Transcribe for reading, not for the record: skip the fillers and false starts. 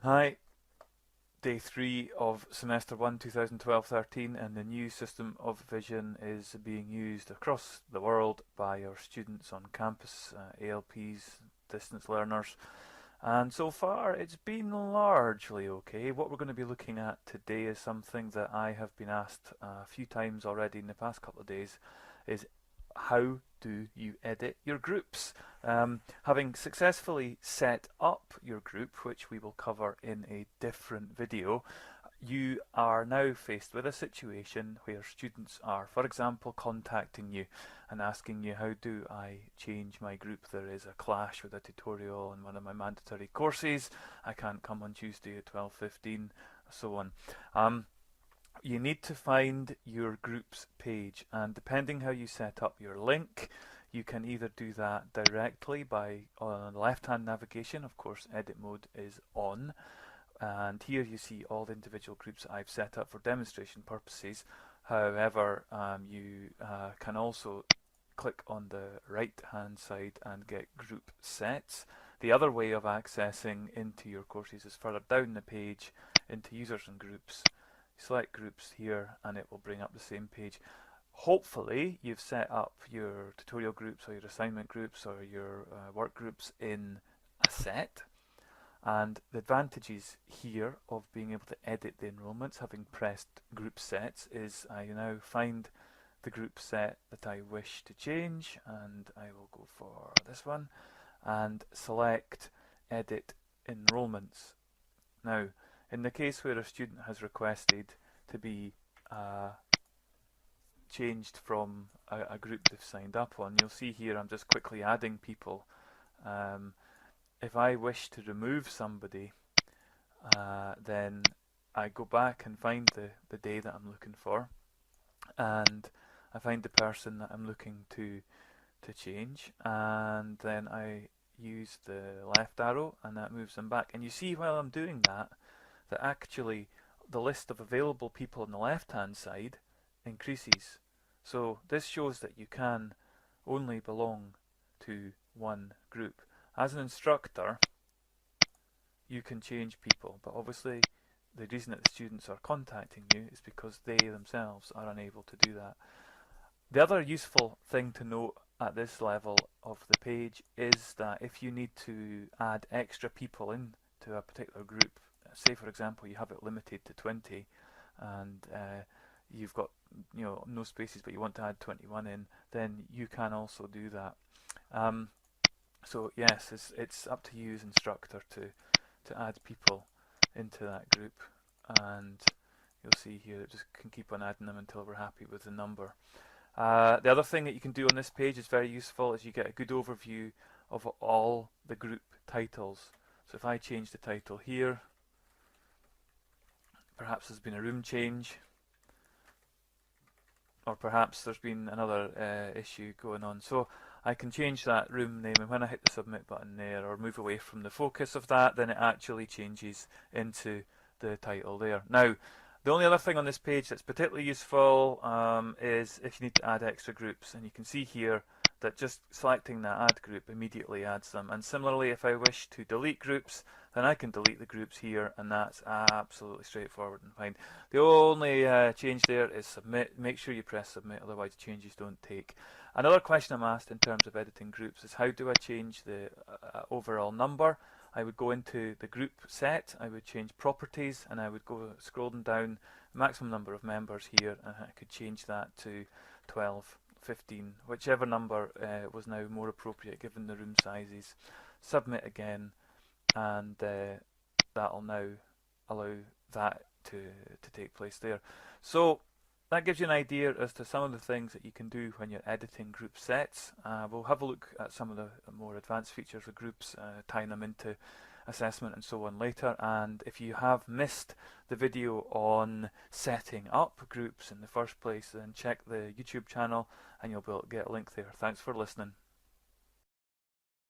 Hi, day 3 of semester 1 2012-13, and the new system of vision is being used across the world by our students on campus, ALPs, distance learners, and so far it's been largely okay. What we're going to be looking at today is something that I have been asked a few times already in the past couple of days, is how do you edit your groups? Having successfully set up your group, which we will cover in a different video, you are now faced with a situation where students are, for example, contacting you and asking you, how do I change my group? There is a clash with a tutorial in one of my mandatory courses. I can't come on Tuesday at 12:15, so on. You need to find your groups page, and depending how you set up your link, you can either do that directly by on left hand navigation. Of course, edit mode is on, and here you see all the individual groups I've set up for demonstration purposes. However, you can also click on the right hand side and get group sets. The other way of accessing into your courses is further down the page into users and groups. Select groups here and it will bring up the same page. Hopefully you've set up your tutorial groups or your assignment groups or your work groups in a set. And the advantages here of being able to edit the enrolments, having pressed group sets, is I now find the group set that I wish to change, and I will go for this one and select edit enrolments. Now, in the case where a student has requested to be changed from a group they've signed up on, you'll see here I'm just quickly adding people. If I wish to remove somebody, then I go back and find the day that I'm looking for, and I find the person that I'm looking to change, and then I use the left arrow and that moves them back. And you see while I'm doing that, that actually the list of available people on the left hand side increases. So this shows that you can only belong to one group. As an instructor, you can change people, but obviously the reason that the students are contacting you is because they themselves are unable to do that. The other useful thing to note at this level of the page is that if you need to add extra people into a particular group, say for example you have it limited to 20 and you've got no spaces but you want to add 21 in, then you can also do that. So yes, it's up to you as instructor to add people into that group, and you'll see here it just can keep on adding them until we're happy with the number. The other thing that you can do on this page is very useful, is you get a good overview of all the group titles. So if I change the title here, perhaps there's been a room change, or perhaps there's been another issue going on. So I can change that room name, and when I hit the submit button there or move away from the focus of that, then it actually changes into the title there. Now, the only other thing on this page that's particularly useful is if you need to add extra groups, and you can see here that just selecting that add group immediately adds them. And similarly, if I wish to delete groups, then I can delete the groups here, and that's absolutely straightforward and fine. The only change there is submit. Make sure you press submit, otherwise changes don't take. Another question I'm asked in terms of editing groups is how do I change the overall number? I would go into the group set, I would change properties, and I would go scrolling down maximum number of members here, and I could change that to 12, 15, whichever number was now more appropriate given the room sizes. Submit again, and that'll now allow that to take place there. So that gives you an idea as to some of the things that you can do when you're editing group sets. We'll have a look at some of the more advanced features of groups, tying them into assessment and so on later. And if you have missed the video on setting up groups in the first place, then check the YouTube channel and you'll be able to get a link there. Thanks for listening.